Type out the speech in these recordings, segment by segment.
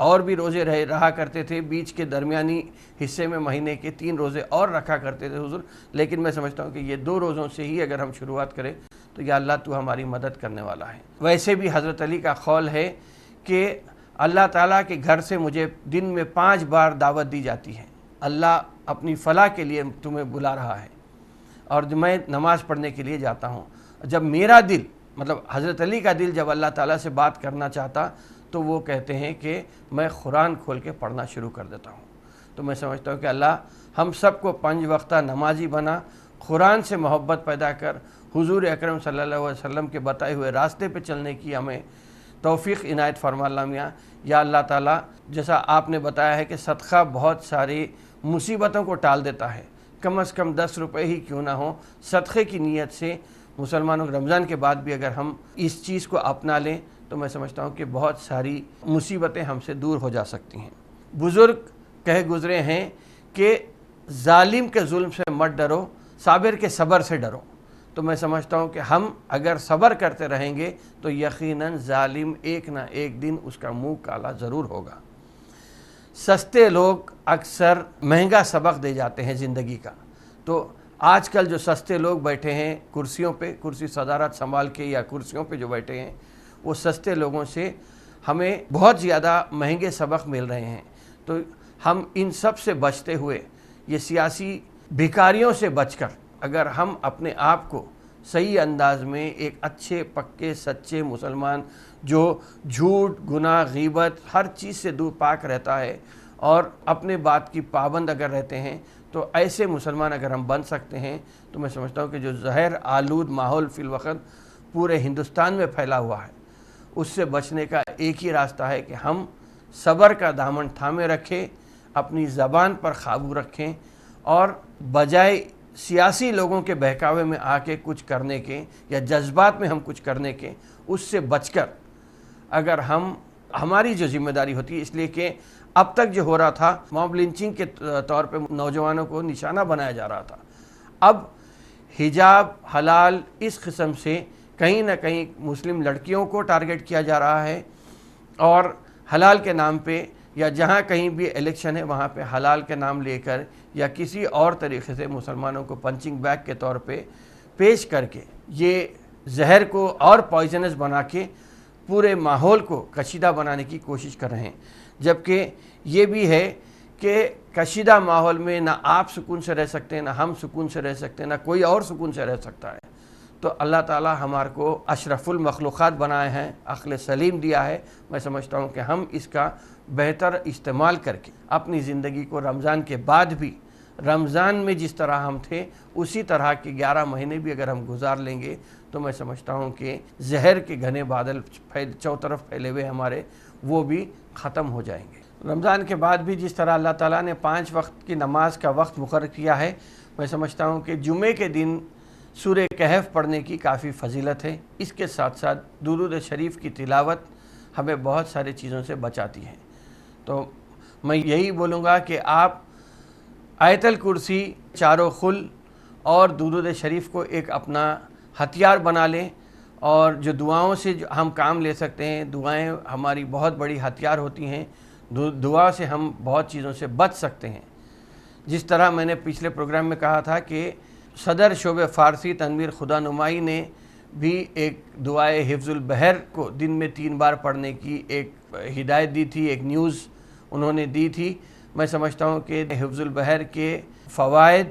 اور بھی روزے رہا کرتے تھے، بیچ کے درمیانی حصے میں مہینے کے 3 روزے اور رکھا کرتے تھے حضور، لیکن میں سمجھتا ہوں کہ یہ 2 روزوں سے ہی اگر ہم شروعات کریں تو یا اللہ تو ہماری مدد کرنے والا ہے۔ ویسے بھی حضرت علی کا قول ہے کہ اللہ تعالیٰ کے گھر سے مجھے دن میں 5 بار دعوت دی جاتی ہے، اللہ اپنی فلاح کے لیے تمہیں بلا رہا ہے، اور میں نماز پڑھنے کے لیے جاتا ہوں۔ جب میرا دل، مطلب حضرت علی کا دل جب اللہ تعالیٰ سے بات کرنا چاہتا تو وہ کہتے ہیں کہ میں قرآن کھول کے پڑھنا شروع کر دیتا ہوں۔ تو میں سمجھتا ہوں کہ اللہ ہم سب کو 5 وقتہ نمازی بنا، قرآن سے محبت پیدا کر، حضور اکرم صلی اللہ علیہ وسلم کے بتائے ہوئے راستے پہ چلنے کی ہمیں توفیق عنایت فرما اللہ میاں۔ یا اللہ تعالیٰ، جیسا آپ نے بتایا ہے کہ صدقہ بہت ساری مصیبتوں کو ٹال دیتا ہے، کم از کم 10 روپے ہی کیوں نہ ہوں، صدقے کی نیت سے مسلمانوں رمضان کے بعد بھی اگر ہم اس چیز کو اپنا لیں تو میں سمجھتا ہوں کہ بہت ساری مصیبتیں ہم سے دور ہو جا سکتی ہیں۔ بزرگ کہے گزرے ہیں کہ ظالم کے ظلم سے مت ڈرو، صابر کے صبر سے ڈرو۔ تو میں سمجھتا ہوں کہ ہم اگر صبر کرتے رہیں گے تو یقیناً ظالم ایک نہ ایک دن اس کا منہ کالا ضرور ہوگا۔ سستے لوگ اکثر مہنگا سبق دے جاتے ہیں زندگی کا۔ تو آج کل جو سستے لوگ بیٹھے ہیں کرسیوں پہ، کرسی صدارت سنبھال کے یا کرسیوں پہ جو بیٹھے ہیں، وہ سستے لوگوں سے ہمیں بہت زیادہ مہنگے سبق مل رہے ہیں۔ تو ہم ان سب سے بچتے ہوئے، یہ سیاسی بھکاریوں سے بچ کر، اگر ہم اپنے آپ کو صحیح انداز میں ایک اچھے پکے سچے مسلمان جو جھوٹ گناہ غیبت ہر چیز سے دور پاک رہتا ہے اور اپنے بات کی پابند اگر رہتے ہیں، تو ایسے مسلمان اگر ہم بن سکتے ہیں تو میں سمجھتا ہوں کہ جو زہر آلود ماحول فی الوقت پورے ہندوستان میں پھیلا ہوا ہے، اس سے بچنے کا ایک ہی راستہ ہے کہ ہم صبر کا دامن تھامے رکھیں، اپنی زبان پر قابو رکھیں، اور بجائے سیاسی لوگوں کے بہکاوے میں آ کے کچھ کرنے کے یا جذبات میں ہم کچھ کرنے کے، اس سے بچ کر اگر ہماری جو ذمہ داری ہوتی ہے، اس لیے کہ اب تک جو ہو رہا تھا موب لنچنگ کے طور پہ نوجوانوں کو نشانہ بنایا جا رہا تھا، اب حجاب حلال اس قسم سے کہیں نہ کہیں مسلم لڑکیوں کو ٹارگٹ کیا جا رہا ہے، اور حلال کے نام پہ یا جہاں کہیں بھی الیکشن ہے وہاں پہ حلال کے نام لے کر یا کسی اور طریقے سے مسلمانوں کو پنچنگ بیگ کے طور پہ پیش کر کے یہ زہر کو اور پوائزنس بنا کے پورے ماحول کو کشیدہ بنانے کی کوشش کر رہے ہیں۔ جبکہ یہ بھی ہے کہ کشیدہ ماحول میں نہ آپ سکون سے رہ سکتے ہیں، نہ ہم سکون سے رہ سکتے ہیں، نہ کوئی اور سکون سے رہ سکتا ہے۔ تو اللہ تعالیٰ ہمارے کو اشرف المخلوقات بنائے ہیں، عقل سلیم دیا ہے۔ میں سمجھتا ہوں کہ ہم اس کا بہتر استعمال کر کے اپنی زندگی کو رمضان کے بعد بھی، رمضان میں جس طرح ہم تھے اسی طرح کے 11 مہینے بھی اگر ہم گزار لیں گے تو میں سمجھتا ہوں کہ زہر کے گھنے بادل چوطرف پھیلے ہوئے ہمارے وہ بھی ختم ہو جائیں گے۔ رمضان کے بعد بھی جس طرح اللہ تعالیٰ نے 5 وقت کی نماز کا وقت مقرر کیا ہے، میں سمجھتا ہوں کہ جمعے کے دن سورہ کہف پڑھنے کی کافی فضیلت ہے۔ اس کے ساتھ ساتھ درود شریف کی تلاوت ہمیں بہت سارے چیزوں سے بچاتی ہے۔ تو میں یہی بولوں گا کہ آپ آیت الکرسی، چاروں خل اور درود شریف کو ایک اپنا ہتھیار بنا لیں، اور جو دعاؤں سے جو ہم کام لے سکتے ہیں، دعائیں ہماری بہت بڑی ہتھیار ہوتی ہیں، دعا سے ہم بہت چیزوں سے بچ سکتے ہیں۔ جس طرح میں نے پچھلے پروگرام میں کہا تھا کہ صدر شعبہ فارسی تنویر خدا نمائی نے بھی ایک دعائے حفظ البحر کو دن میں 3 بار پڑھنے کی ایک ہدایت دی تھی، ایک نیوز انہوں نے دی تھی۔ میں سمجھتا ہوں کہ حفظ البحر کے فوائد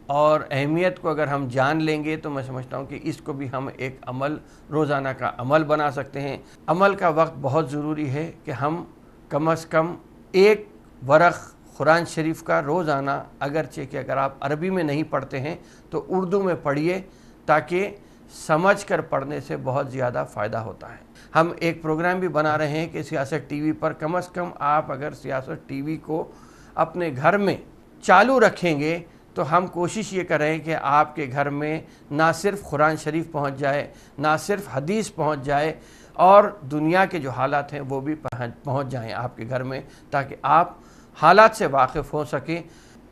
اور اہمیت کو اگر ہم جان لیں گے تو میں سمجھتا ہوں کہ اس کو بھی ہم ایک عمل، روزانہ کا عمل بنا سکتے ہیں۔ عمل کا وقت بہت ضروری ہے کہ ہم کم از کم 1 ورق قرآن شریف کا روزانہ، اگرچہ کہ اگر آپ عربی میں نہیں پڑھتے ہیں تو اردو میں پڑھیے، تاکہ سمجھ کر پڑھنے سے بہت زیادہ فائدہ ہوتا ہے۔ ہم ایک پروگرام بھی بنا رہے ہیں کہ سیاست ٹی وی پر کم از کم آپ اگر سیاست ٹی وی کو اپنے گھر میں چالو رکھیں گے تو ہم کوشش یہ کریں کہ آپ کے گھر میں نہ صرف قرآن شریف پہنچ جائے، نہ صرف حدیث پہنچ جائے، اور دنیا کے جو حالات ہیں وہ بھی پہنچ جائیں آپ کے گھر میں، تاکہ آپ حالات سے واقف ہو سکیں،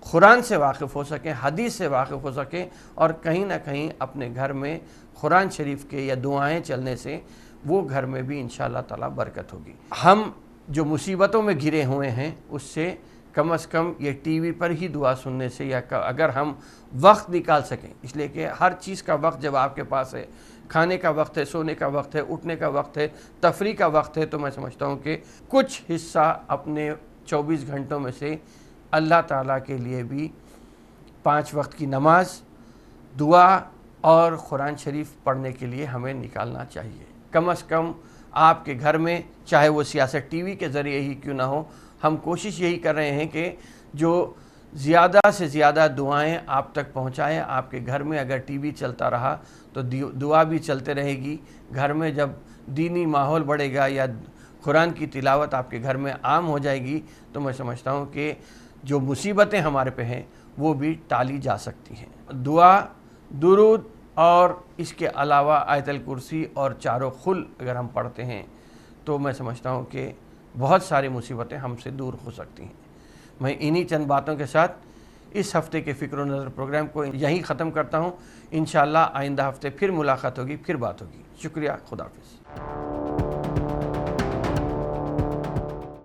قرآن سے واقف ہو سکیں، حدیث سے واقف ہو سکیں، اور کہیں نہ کہیں اپنے گھر میں قرآن شریف کے یا دعائیں چلنے سے وہ گھر میں بھی انشاءاللہ تعالی برکت ہوگی۔ ہم جو مصیبتوں میں گھرے ہوئے ہیں اس سے کم از کم یہ ٹی وی پر ہی دعا سننے سے، یا اگر ہم وقت نکال سکیں، اس لیے کہ ہر چیز کا وقت جب آپ کے پاس ہے، کھانے کا وقت ہے، سونے کا وقت ہے، اٹھنے کا وقت ہے، تفریح کا وقت ہے، تو میں سمجھتا ہوں کہ کچھ حصہ اپنے 24 گھنٹوں میں سے اللہ تعالیٰ کے لیے بھی 5 وقت کی نماز، دعا اور قرآن شریف پڑھنے کے لیے ہمیں نکالنا چاہیے۔ کم از کم آپ کے گھر میں، چاہے وہ سیاست ٹی وی کے ذریعے ہی کیوں نہ ہو، ہم کوشش یہی کر رہے ہیں کہ جو زیادہ سے زیادہ دعائیں آپ تک پہنچائیں۔ آپ کے گھر میں اگر ٹی وی چلتا رہا تو دعا بھی چلتے رہے گی۔ گھر میں جب دینی ماحول بڑھے گا یا قرآن کی تلاوت آپ کے گھر میں عام ہو جائے گی تو میں سمجھتا ہوں کہ جو مصیبتیں ہمارے پہ ہیں وہ بھی ٹالی جا سکتی ہیں۔ دعا، درود اور اس کے علاوہ آیت الکرسی اور چاروں خل اگر ہم پڑھتے ہیں تو میں سمجھتا ہوں کہ بہت ساری مصیبتیں ہم سے دور ہو سکتی ہیں۔ میں انہی چند باتوں کے ساتھ اس ہفتے کے فکر و نظر پروگرام کو یہیں ختم کرتا ہوں۔ انشاءاللہ آئندہ ہفتے پھر ملاقات ہوگی، پھر بات ہوگی۔ شکریہ، خدا حافظ۔